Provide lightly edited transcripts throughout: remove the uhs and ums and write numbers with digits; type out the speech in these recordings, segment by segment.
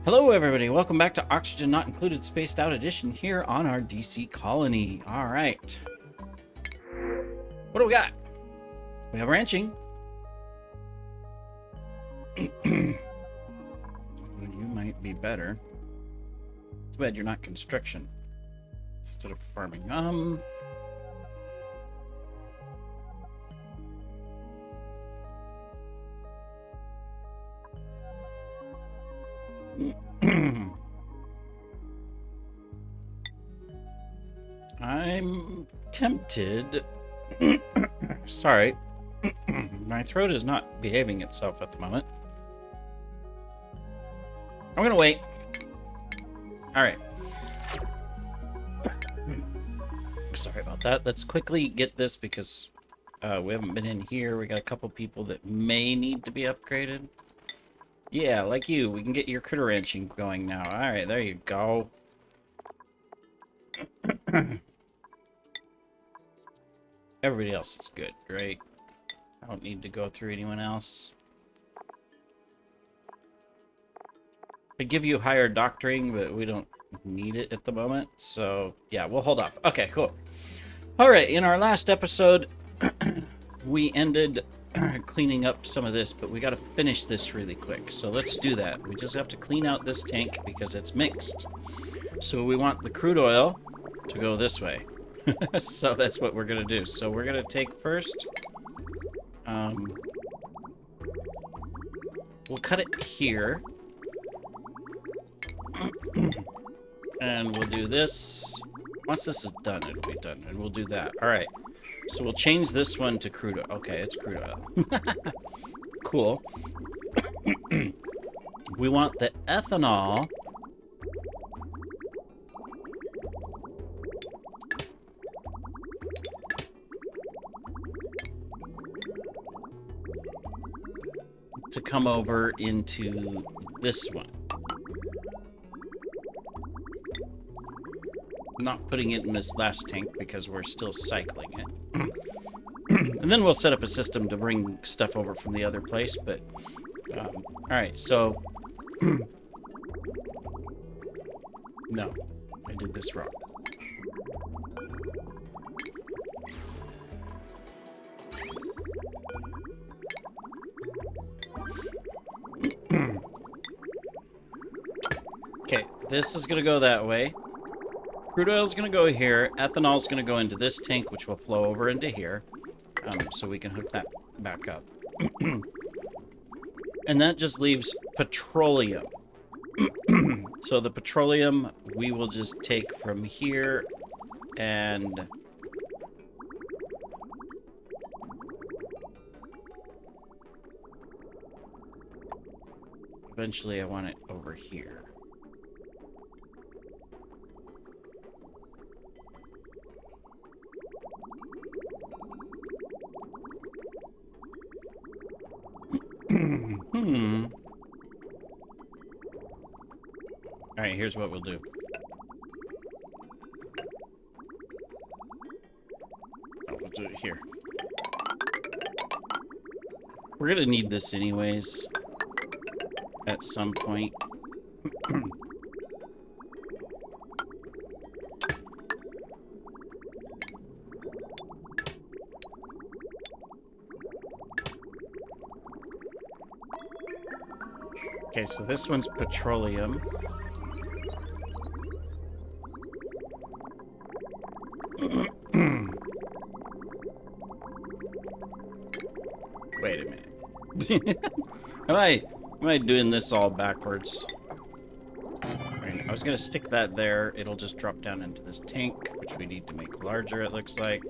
Hello everybody, welcome back to Oxygen Not Included Spaced Out Edition here on our DC colony. Alright. What do we got? We have ranching. You might be better. Too bad you're not construction instead of farming. I'm tempted. Sorry. My throat is not behaving itself at the moment. I'm gonna wait. Alright. Sorry about that. Let's quickly get this because we haven't been in here. We got a couple people that may need to be upgraded. Yeah, like you. We can get your critter ranching going now. Alright, there you go. Everybody else is good, right? I don't need to go through anyone else. I give you higher doctoring, but we don't need it at the moment. So, yeah, we'll hold off. Okay, cool. Alright, in our last episode, we ended cleaning up some of this, but we got to finish this really quick. So let's do that. We just have to clean out this tank because it's mixed. So we want the crude oil to go this way. So that's what we're going to do. So we're going to take first... we'll cut it here. And we'll do this. Once this is done, it'll be done. And we'll do that. Alright. So we'll change this one to crude oil. Okay, it's crude oil. Cool. We want the ethanol... to come over into this one. Not putting it in this last tank because we're still cycling it. And then we'll set up a system to bring stuff over from the other place, but... alright, so... No, I did this wrong. Okay, this is gonna go that way. Crude oil is going to go here. Ethanol is going to go into this tank, which will flow over into here. So we can hook that back up. And that just leaves petroleum. So the petroleum we will just take from here and... eventually I want it over here. Alright, here's what we'll do. Oh, we'll do it here. We're gonna need this anyways. At some point. Okay, so this one's petroleum. Wait a minute. Am I doing this all backwards? Right, I was gonna stick that there. It'll just drop down into this tank, which we need to make larger, it looks like.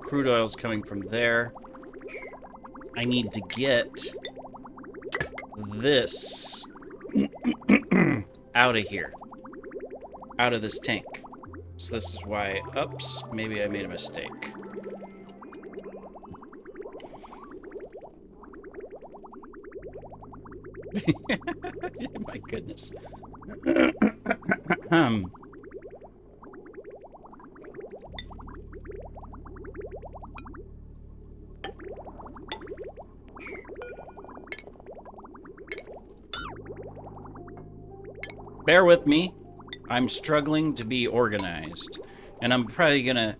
Crude oil's coming from there. I need to get this out of here. Out of this tank. So this is why... Oops, maybe I made a mistake. My goodness. Bear with me. I'm struggling to be organized. And I'm probably gonna...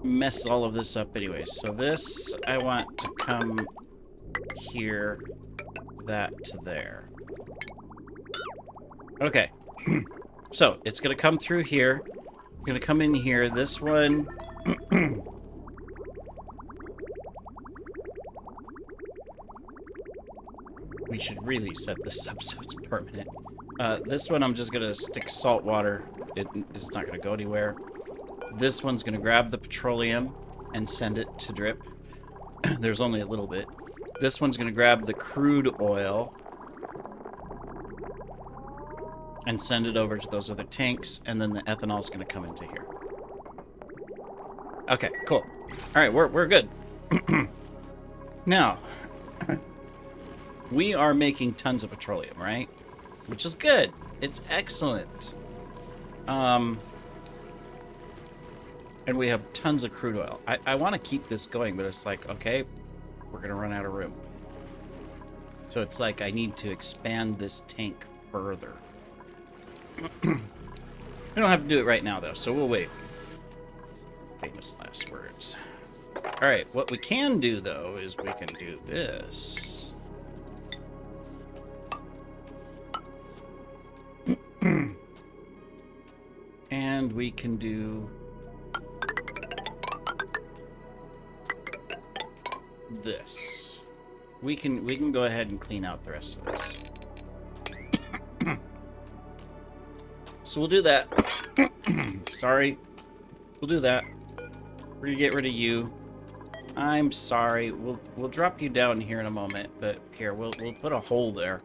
mess all of this up anyway. So this, I want to come here, that to there. Okay. So, it's gonna come through here. It's gonna come in here. This one... we should really set this up so it's permanent. This one I'm just gonna stick salt water. It's not gonna go anywhere. This one's gonna grab the petroleum and send it to drip. There's only a little bit. This one's gonna grab the crude oil and send it over to those other tanks, and then the ethanol's gonna come into here. Okay, cool. Alright, we're good. Now, we are making tons of petroleum, right? Which is good. It's excellent. And we have tons of crude oil. I want to keep this going, but it's like, okay, we're going to run out of room. So it's like I need to expand this tank further. We don't have to do it right now, though, so we'll wait. Famous last words. Alright, what we can do, though, is we can do this. And we can do this. We can go ahead and clean out the rest of this. So we'll do that. Sorry. We'll do that. We're gonna get rid of you. I'm sorry. We'll drop you down here in a moment, but here we'll put a hole there.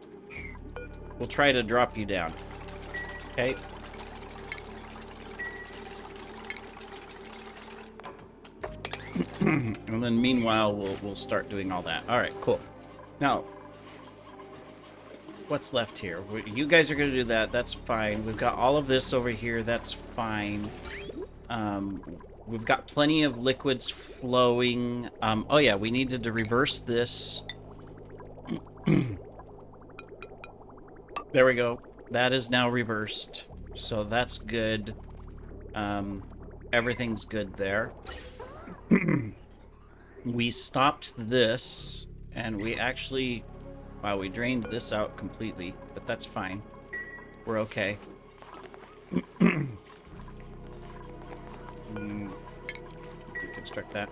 We'll try to drop you down. Okay. And then meanwhile we'll start doing all that. All right, cool. Now, what's left here? You guys are gonna do that. That's fine. We've got all of this over here. That's fine. We've got plenty of liquids flowing. Oh yeah, we needed to reverse this. There we go. That is now reversed. So that's good. Everything's good there. We stopped this, and we actually... wow, we drained this out completely, but that's fine. We're okay. Deconstruct that.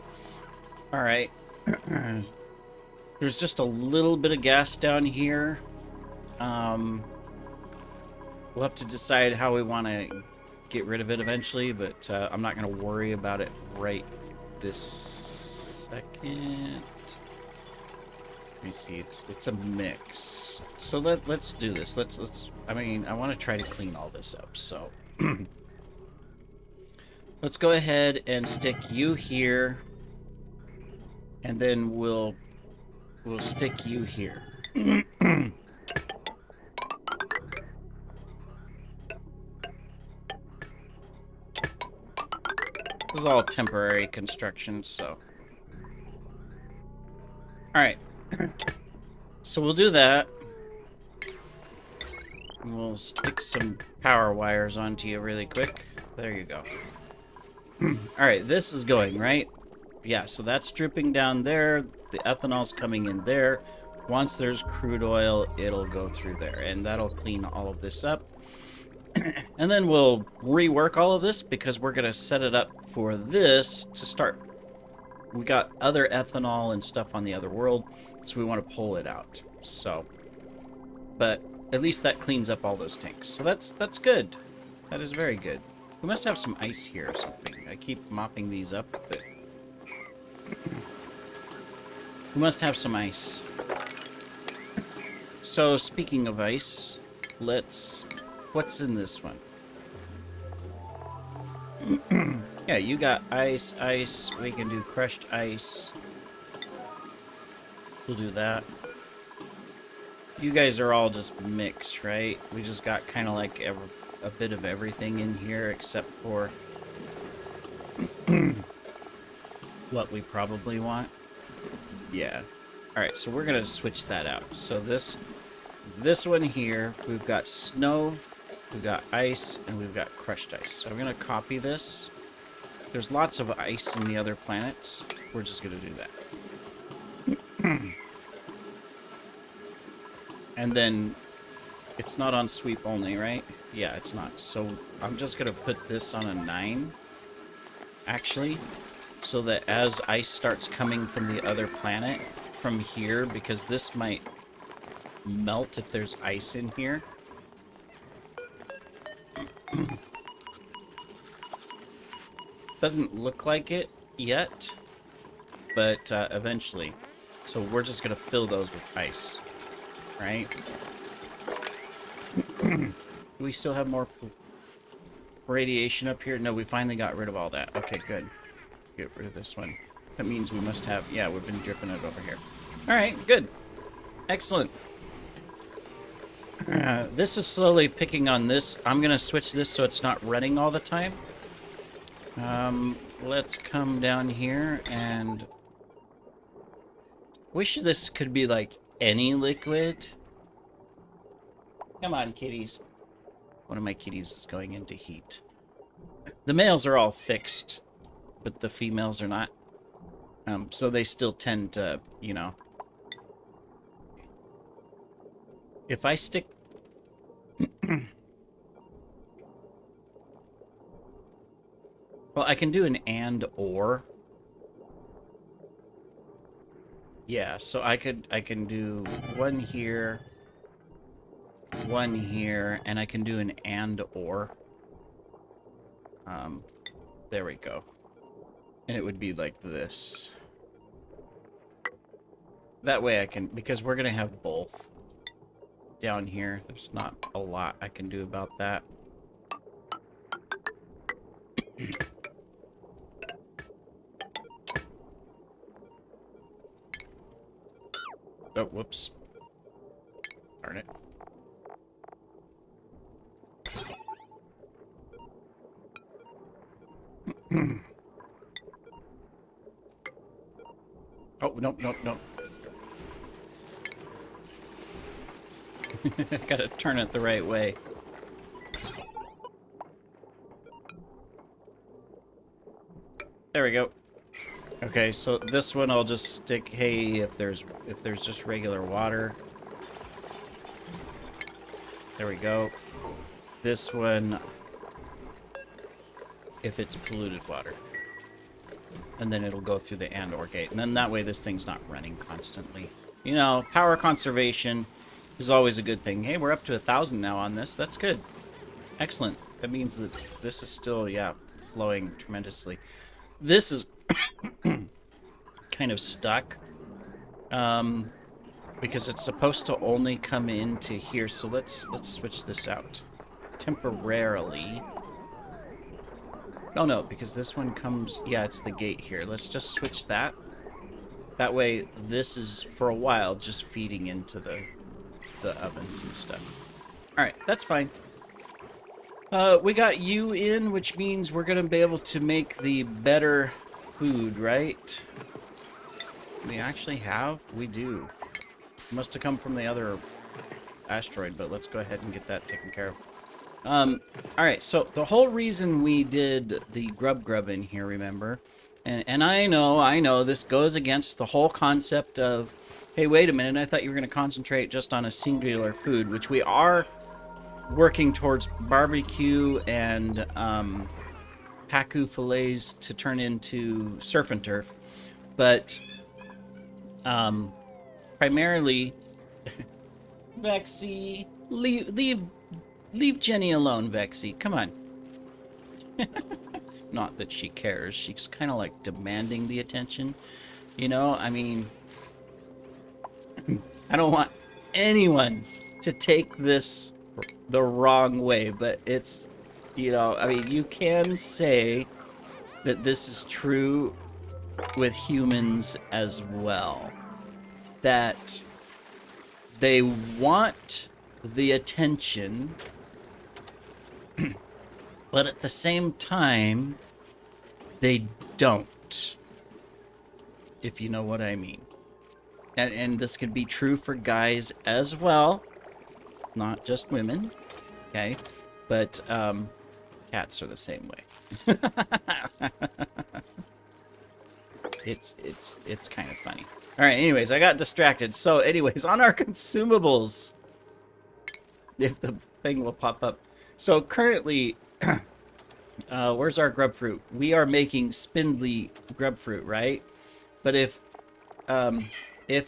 Alright. There's just a little bit of gas down here. We'll have to decide how we want to get rid of it eventually, but I'm not going to worry about it right this second. Let me see. It's a mix. So let's do this. Let's. I mean, I want to try to clean all this up. So let's go ahead and stick you here, and then we'll stick you here. This is all temporary construction, so. Alright. So we'll do that. And we'll stick some power wires onto you really quick. There you go. Alright, this is going, right? Yeah, so that's dripping down there. The ethanol's coming in there. Once there's crude oil, it'll go through there. And that'll clean all of this up. And then we'll rework all of this because we're going to set it up for this to start. We got other ethanol and stuff on the other world, so we want to pull it out. So, but at least that cleans up all those tanks. So that's good. That is very good. We must have some ice here or something. I keep mopping these up, but we must have some ice. So speaking of ice, let's... what's in this one? Yeah, you got ice. We can do crushed ice. We'll do that. You guys are all just mixed, right? We just got kind of like a bit of everything in here except for what we probably want. Yeah. All right, so we're gonna switch that out. So this one here, we've got snow, we've got ice, and we've got crushed ice. So I'm gonna copy this. There's lots of ice in the other planets. We're just gonna do that. And then it's not on sweep only, right? Yeah, it's not. So I'm just gonna put this on a 9, actually, so that as ice starts coming from the other planet, from here, because this might melt if there's ice in here. Doesn't look like it yet, but eventually. So we're just gonna fill those with ice, right? Do we still have more radiation up here? No, we finally got rid of all that. Okay, good. Get rid of this one. That means we must have... Yeah, we've been dripping it over here. All right, good. Excellent. This is slowly picking on this. I'm going to switch this so it's not running all the time. Let's come down here and... Wish this could be like any liquid. Come on, kitties. One of my kitties is going into heat. The males are all fixed, but the females are not. So they still tend to, you know... If I stick... Well, I can do an and or. Yeah, so I can do one here, and I can do an and or. There we go. And it would be like this. That way I can, because we're gonna have both down here. There's not a lot I can do about that. Oh, whoops. Darn it. Oh, nope, nope, nope. Gotta turn it the right way. There we go. Okay, so this one I'll just stick, hey, if there's just regular water. There we go. This one, if it's polluted water. And then it'll go through the and or gate. And then that way this thing's not running constantly. You know, power conservation is always a good thing. Hey, we're up to 1,000 now on this. That's good. Excellent. That means that this is still, yeah, flowing tremendously. This is kind of stuck. Because it's supposed to only come into here. So let's switch this out. Temporarily. Oh no, because this one comes... Yeah, it's the gate here. Let's just switch that. That way, this is, for a while, just feeding into the ovens and stuff. Alright, that's fine. We got you in, which means we're going to be able to make the better food, right? We actually have? We do. Must have come from the other asteroid, but let's go ahead and get that taken care of. Alright, so the whole reason we did the grub in here, remember? And I know, this goes against the whole concept of, hey, wait a minute, I thought you were going to concentrate just on a singular food, which we are working towards barbecue and pacu fillets to turn into surf and turf. But primarily, Vexy, leave Jenny alone, Vexy. Come on. Not that she cares. She's kind of like demanding the attention. You know, I mean, I don't want anyone to take this the wrong way, but it's, you know, I mean, you can say that this is true with humans as well. That they want the attention, but at the same time, they don't. If you know what I mean. and this could be true for guys as well, not just women, okay? But cats are the same way. It's kind of funny. All right, anyways, I got distracted. So anyways, on our consumables, if the thing will pop up. So currently, where's our grub fruit? We are making spindly grub fruit, right? But if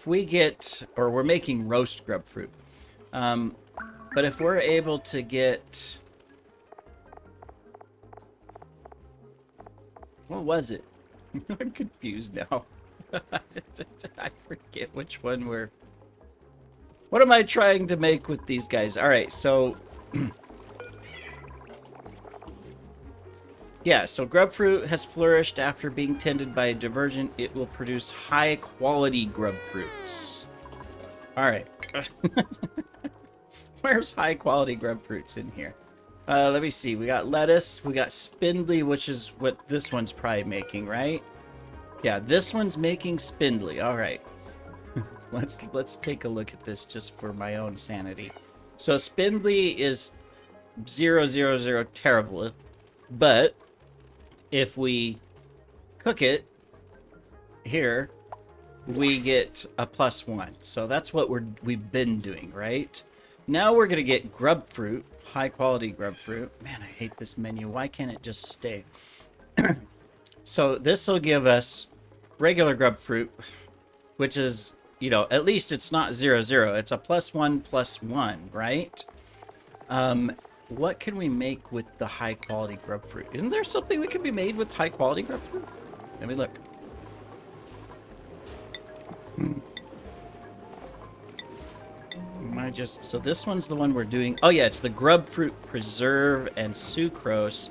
we get, or we're making roast grub fruit, but if we're able to get, what was it? I'm confused now. I forget which one we're... What am I trying to make with these guys? All right, so... yeah, so grub fruit has flourished after being tended by a divergent. It will produce high-quality grub fruits. All right. Where's high-quality grub fruits in here? Let me see. We got lettuce. We got spindly, which is what this one's probably making, right? Yeah, this one's making spindly. All right. Let's take a look at this just for my own sanity. So spindly is 000 terrible, but if we cook it here, we get a +1. So that's what we've been doing, right? Now we're gonna get grub fruit, high quality grub fruit. Man, I hate this menu. Why can't it just stay? So this will give us regular grub fruit, which is, you know, at least it's not 0, 0. It's a +1, +1, right? What can we make with the high quality grub fruit? Isn't there something that can be made with high quality grub fruit? Let me look. Am I just... So this one's the one we're doing. Oh yeah, it's the grub fruit preserve and sucrose,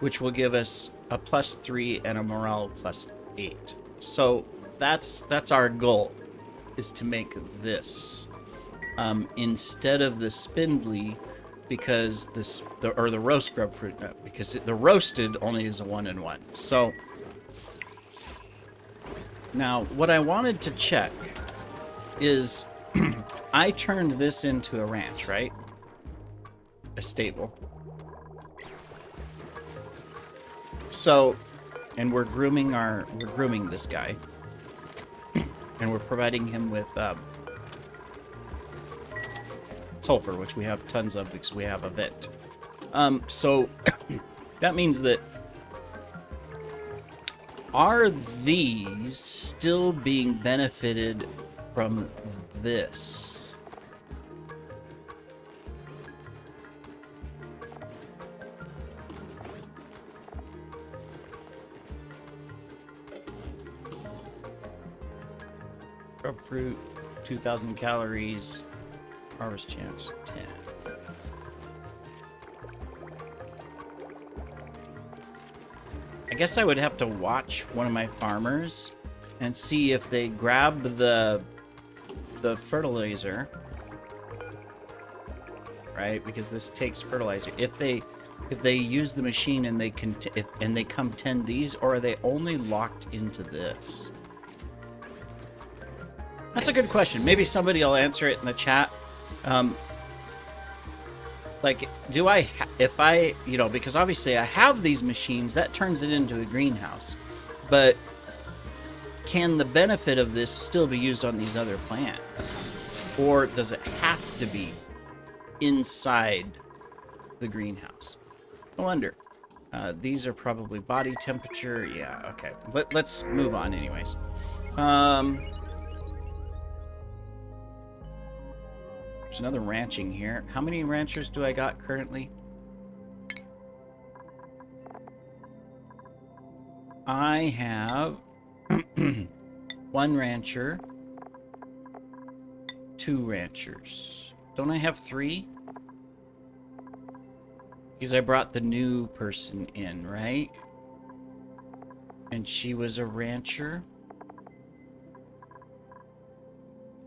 which will give us a +3 and a morale +8. So that's our goal, is to make this instead of the spindly, because the roast grub fruit, because the roasted only is a 1 and 1. So now what I wanted to check is I turned this into a ranch, right? A stable. So, and we're grooming this guy, and we're providing him with sulfur, which we have tons of because we have a vent. So that means that, are these still being benefited from this? Grub fruit, 2,000 calories, harvest chance 10. I guess I would have to watch one of my farmers and see if they grab the fertilizer, right? Because this takes fertilizer. If they use the machine and they come tend these, or are they only locked into this? That's a good question. Maybe somebody will answer it in the chat. Like, do I, if I, you know, because obviously I have these machines, that turns it into a greenhouse. But can the benefit of this still be used on these other plants? Or does it have to be inside the greenhouse? I wonder. These are probably body temperature. Yeah, okay. Let's move on anyways. There's another ranching here. How many ranchers do I got currently? I have 1 rancher, 2 ranchers. Don't I have 3? Because I brought the new person in, right? And she was a rancher.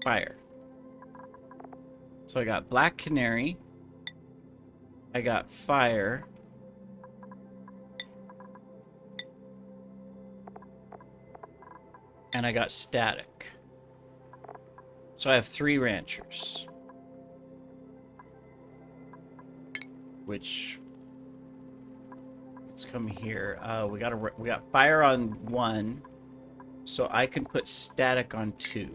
Fire. So I got Black Canary. I got Fire. And I got Static. So I have 3 ranchers. Which... Let's come here. We got fire on 1. So I can put static on 2.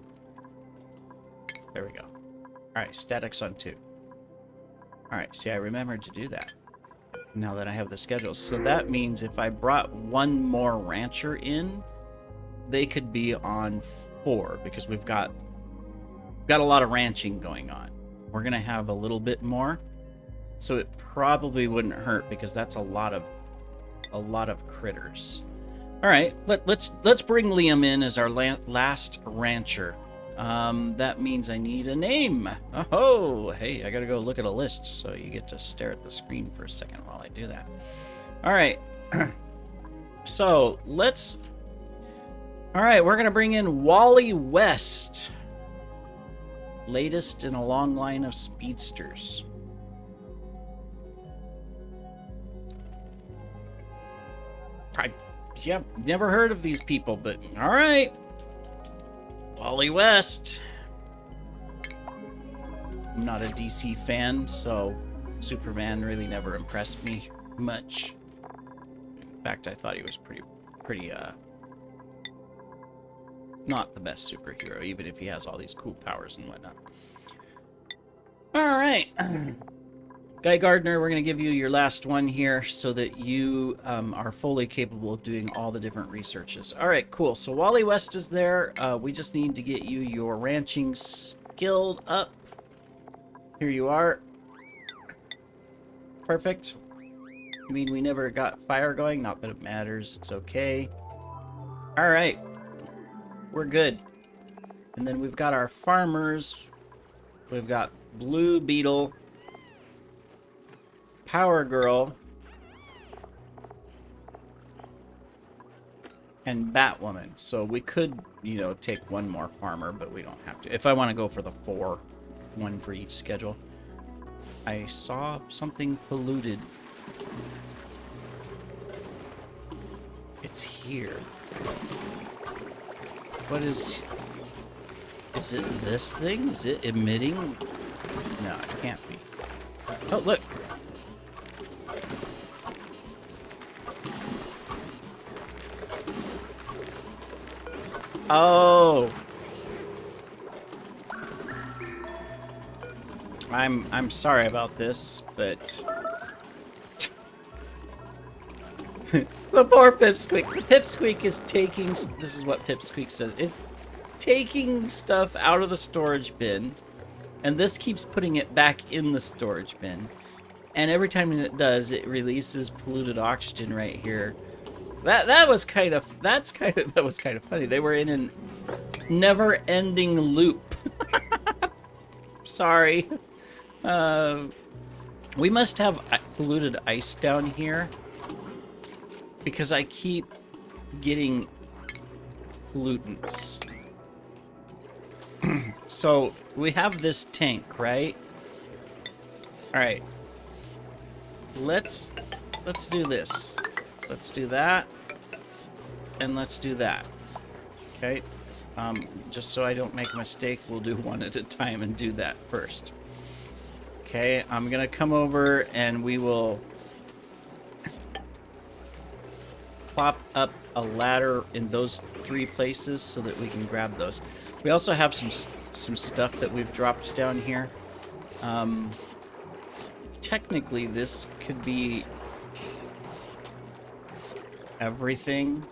There we go. Alright, static's on 2. Alright, see, I remembered to do that. Now that I have the schedule. So that means if I brought 1 more rancher in, they could be on 4, because we've got a lot of ranching going on. We're gonna have a little bit more, so it probably wouldn't hurt, because that's a lot of critters. All right, let's bring Liam in as our last rancher. That means I need a name. Oh, hey, I gotta go look at a list, so you get to stare at the screen for a second while I do that. All right. So let's. All right, we're gonna bring in Wally West, latest in a long line of speedsters. Yeah, never heard of these people, but all right. Wally West. I'm not a DC fan, so Superman really never impressed me much. In fact, I thought he was pretty not the best superhero, even if he has all these cool powers and whatnot. All right. Guy Gardner, we're going to give you your last one here so that you are fully capable of doing all the different researches. All right, cool. So Wally West is there. We just need to get you your ranching skilled up. Here you are. Perfect. I mean, we never got fire going. Not that it matters. It's okay. All right. We're good. And then we've got our farmers. We've got Blue Beetle, Power Girl, and Batwoman. So we could, you know, take 1 more farmer, but we don't have to. If I want to go for the 4, 1 for each schedule. I saw something polluted. It's here. What is it this thing? Is it emitting? No, it can't be. Oh, look. Oh. I'm sorry about this, but the poor Pipsqueak. The Pipsqueak is taking. This is what Pipsqueak says. It's taking stuff out of the storage bin, and this keeps putting it back in the storage bin. And every time it does, it releases polluted oxygen right here. That was kind of funny. They were in a never-ending loop. Sorry. We must have polluted ice down here, because I keep getting pollutants. So we have this tank, right? All right. Let's do this. Let's do that, and let's do that. Okay. Just so I don't make a mistake, we'll do one at a time and do that first. Okay, I'm gonna come over and we will plop up a ladder in those 3 places so that we can grab those. We also have some stuff that we've dropped down here. Technically, this could be everything,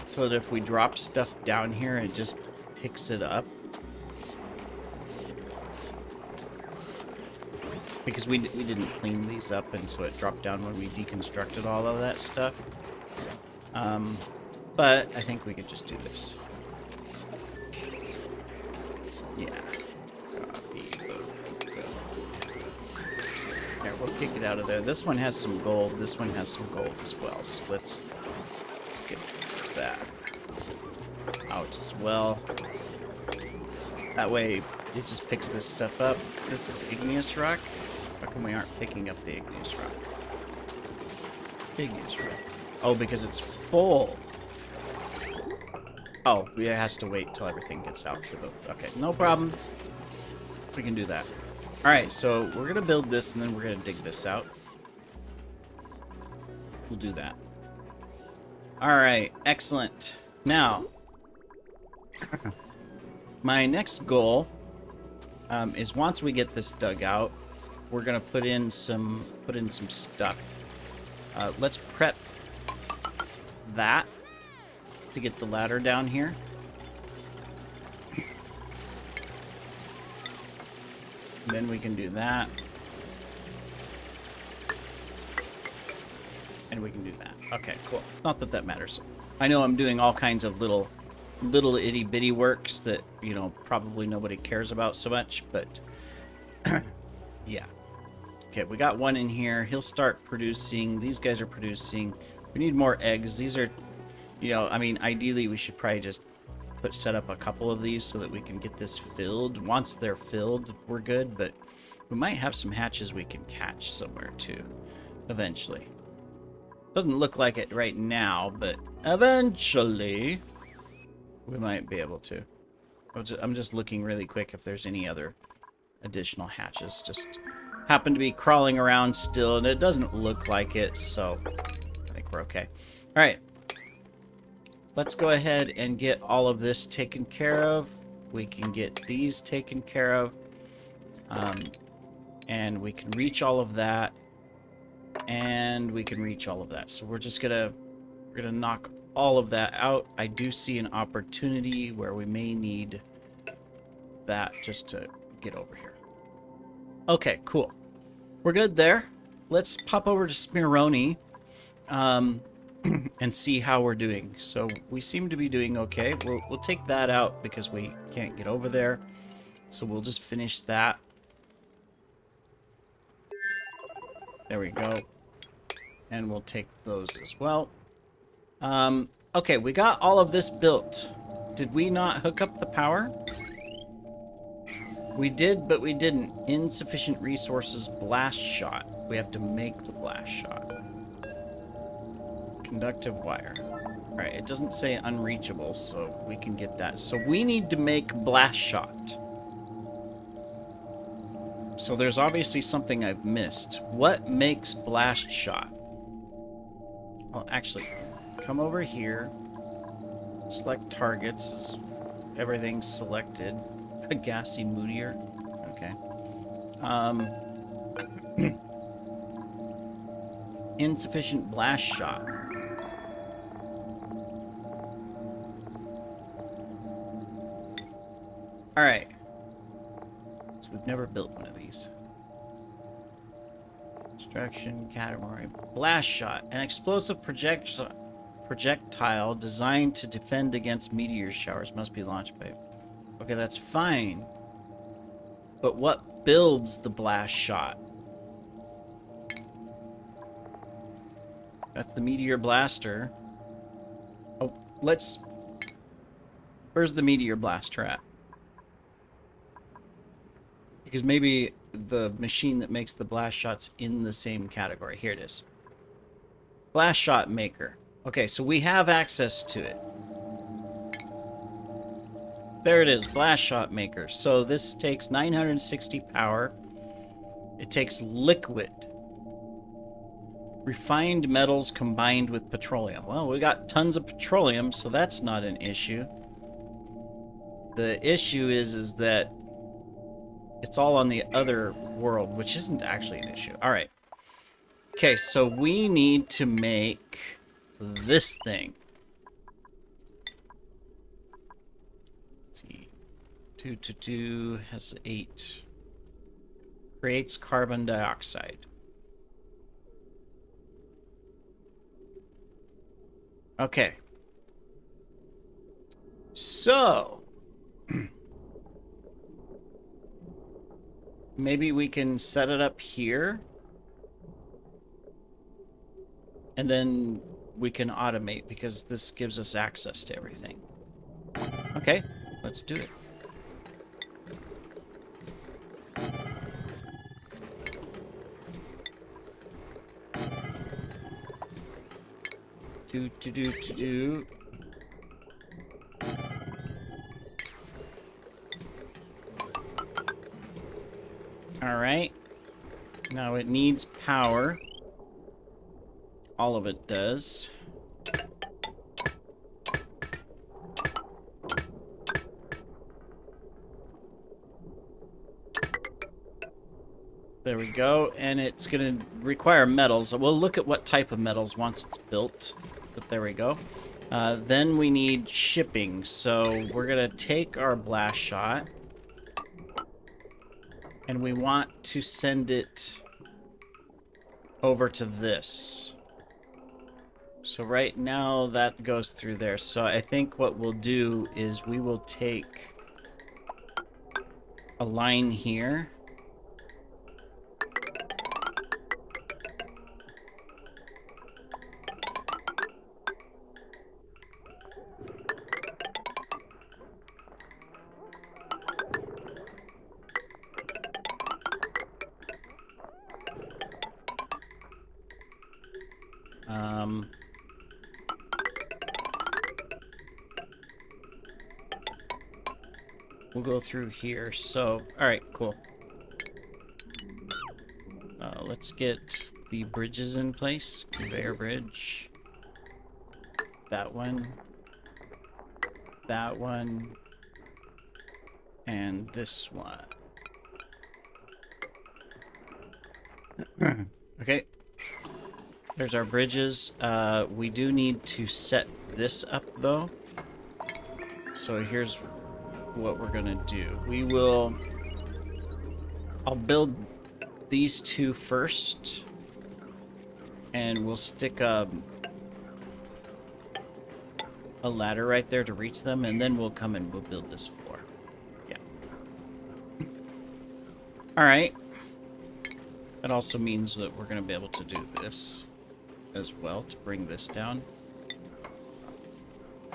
so that if we drop stuff down here, it just picks it up. Because we didn't clean these up, and so it dropped down when we deconstructed all of that stuff. But I think we could just do this. Yeah. Copy. Here, we'll kick it out of there. This one has some gold. This one has some gold as well. So let's get that out as well. That way, it just picks this stuff up. This is igneous rock. How come we aren't picking up the igneous rock? Igneous rock. Oh, because it's full. Oh, it has to wait till everything gets out through the... Okay, no problem. We can do that. Alright, so we're going to build this, and then we're going to dig this out. We'll do that. Alright, excellent. Now, my next goal is once we get this dug out, we're going to put in some stuff. Let's prep that to get the ladder down here. And then we can do that. And we can do that. Okay, cool. Not that that matters. I know I'm doing all kinds of little itty-bitty works that, you know, probably nobody cares about so much, but yeah. Okay, we got one in here. He'll start producing. These guys are producing. We need more eggs. These are, you know, I mean, ideally we should probably just set up a couple of these so that we can get this filled. Once they're filled, we're good, but we might have some hatches we can catch somewhere too, eventually. Doesn't look like it right now, but eventually we might be able to. I'm just looking really quick if there's any other additional hatches. Just happen to be crawling around still, and it doesn't look like it, so I think we're okay. All right. Let's go ahead and get all of this taken care of. We can get these taken care of. And we can reach all of that. And we can reach all of that. So we're just gonna knock all of that out. I do see an opportunity where we may need that just to get over here. Okay, cool. We're good there. Let's pop over to Smironi. And see how we're doing. So we seem to be doing okay. We'll take that out because we can't get over there. So we'll just finish that. There we go. And we'll take those as well. Okay, we got all of this built. Did we not hook up the power? We did, but we didn't. Insufficient resources, blast shot. We have to make the blast shot. Conductive wire. Alright, it doesn't say unreachable, so we can get that. So we need to make blast shot. So there's obviously something I've missed. What makes blast shot? Well, actually, come over here. Select targets. Everything's selected. A gassy moodier. Okay. Insufficient blast shot. Alright. So we've never built one of these. Extraction category. Blast shot. An explosive projectile designed to defend against meteor showers must be launched by... Okay, that's fine. But what builds the blast shot? That's the meteor blaster. Oh, let's... Where's the meteor blaster at? Because maybe the machine that makes the blast shot's in the same category. Here it is. Blast shot maker. Okay, so we have access to it. There it is, blast shot maker. So this takes 960 power. It takes liquid. Refined metals combined with petroleum. Well, we got tons of petroleum, so that's not an issue. The issue is that it's all on the other world, which isn't actually an issue. All right. Okay, so we need to make this thing. Let's see. 2 has 8. Creates carbon dioxide. Okay. So... maybe we can set it up here. And then we can automate, because this gives us access to everything. Okay, let's do it. Alright. Now it needs power. All of it does. There we go, and it's going to require metals. We'll look at what type of metals once it's built, but there we go. Then we need shipping, so we're going to take our blast shot, and we want to send it over to this. So right now that goes through there. So I think what we'll do is we will take a line here. We'll go through here. So, alright, cool. Let's get the bridges in place. Conveyor bridge. That one. That one. And this one. Okay. There's our bridges. We do need to set this up, though. So here's what we're gonna do. I'll build these two first, and we'll stick a ladder right there to reach them, and then we'll come and we'll build this floor. Yeah. Alright. That also means that we're gonna be able to do this as well to bring this down.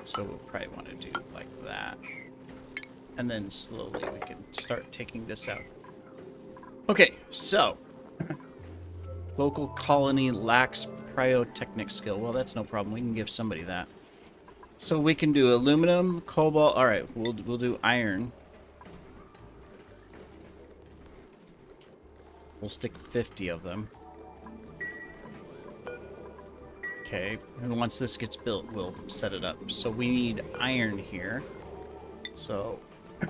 So we'll probably want to do like that. And then slowly we can start taking this out. Okay, so local colony lacks pyrotechnic skill. Well, that's no problem. We can give somebody that. So we can do aluminum, cobalt. All right, we'll do iron. We'll stick 50 of them. Okay, and once this gets built, we'll set it up. So we need iron here. So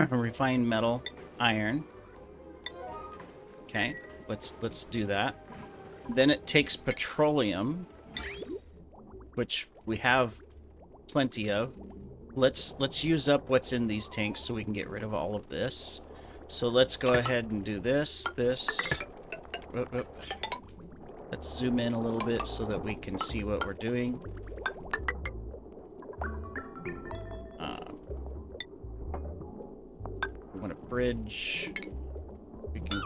refined metal, iron. Okay, let's do that. Then it takes petroleum, which we have plenty of. Let's use up what's in these tanks so we can get rid of all of this. So let's go ahead and do this. Whoop, whoop. Let's zoom in a little bit so that we can see what we're doing. We want a bridge. We can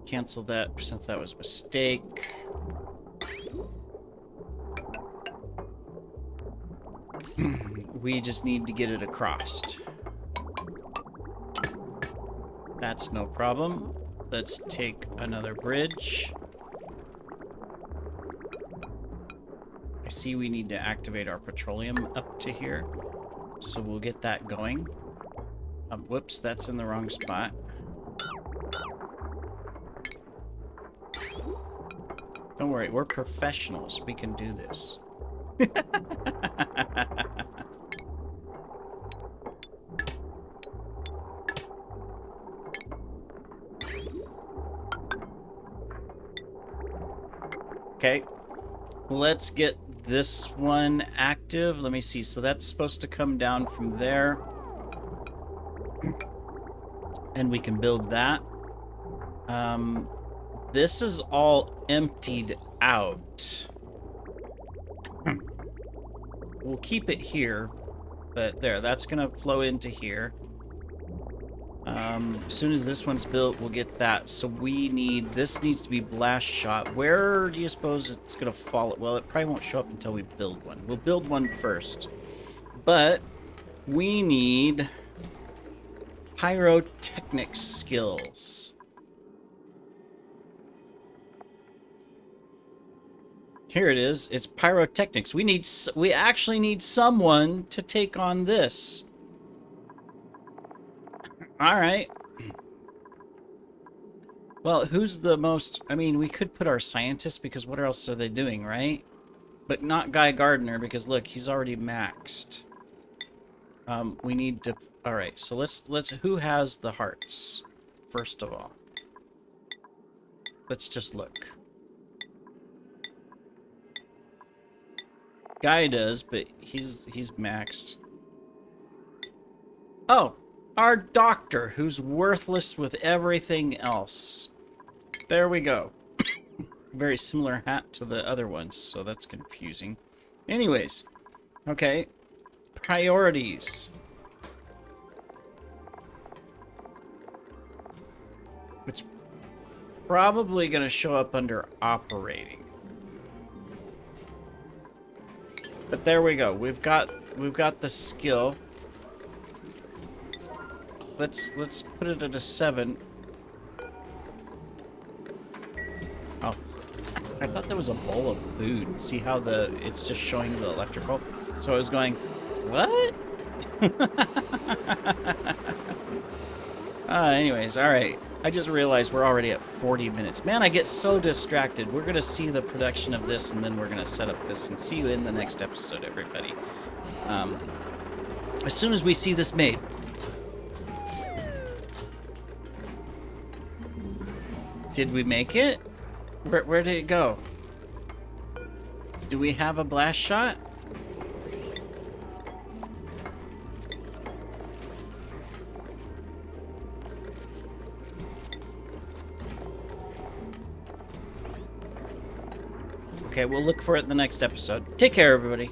cancel that since that was a mistake. We just need to get it across. That's no problem. Let's take another bridge. I see we need to activate our petroleum up to here. So we'll get that going. Whoops, that's in the wrong spot. Don't worry, we're professionals. We can do this. Okay, let's get this one active. Let me see. So that's supposed to come down from there. And we can build that. This is all emptied out. We'll keep it here. But there, that's going to flow into here. As soon as this one's built, we'll get that. So this needs to be blast shot. Where do you suppose it's going to fall? Well, it probably won't show up until we build one. We'll build one first. But we need pyrotechnic skills. Here it is. It's pyrotechnics. We actually need someone to take on this. All right. Well, who's the most... I mean, we could put our scientists, because what else are they doing, right? But not Guy Gardner, because look, he's already maxed. We need to... Alright, so let's... Who has the hearts? First of all. Let's just look. Guy does, but he's maxed. Oh! Our doctor, who's worthless with everything else. There we go. Very similar hat to the other ones, so that's confusing. Anyways, okay. Priorities. It's probably going to show up under operating. But there we go. We've got the skill. Let's put it at a 7. Oh, I thought there was a bowl of food. See how it's just showing the electrical? So I was going, what? Anyways, alright. I just realized we're already at 40 minutes. Man, I get so distracted. We're going to see the production of this, and then we're going to set up this, and see you in the next episode, everybody. As soon as we see this made. Did we make it? Where did it go? Do we have a blast shot? Okay, we'll look for it in the next episode. Take care, everybody.